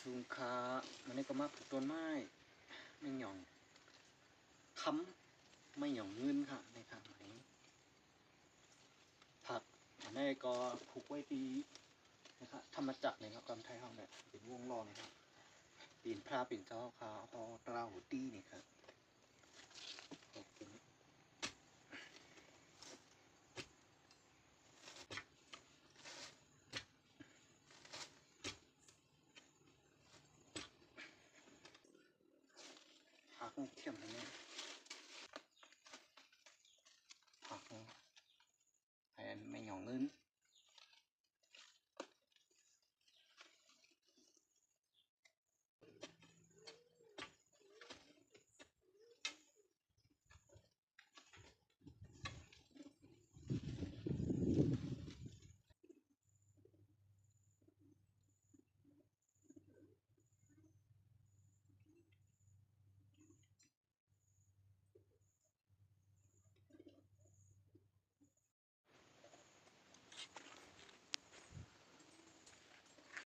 ลุงค้ามันนี่ก็มาปลูกต้นไม้ไม่หย่องค้ำไม่หย่องเงินค่ะในทางไหนผักอันนี้ก็ผูกไว้ดีนะครับธรรมจักรเลยครับกำไทยห้องแบบเป็นวงล้อเลยครับปีนพระปีนเจ้าขาวพอตราหูตี้นี่ครับขอบคุณหักเทียมอันนี้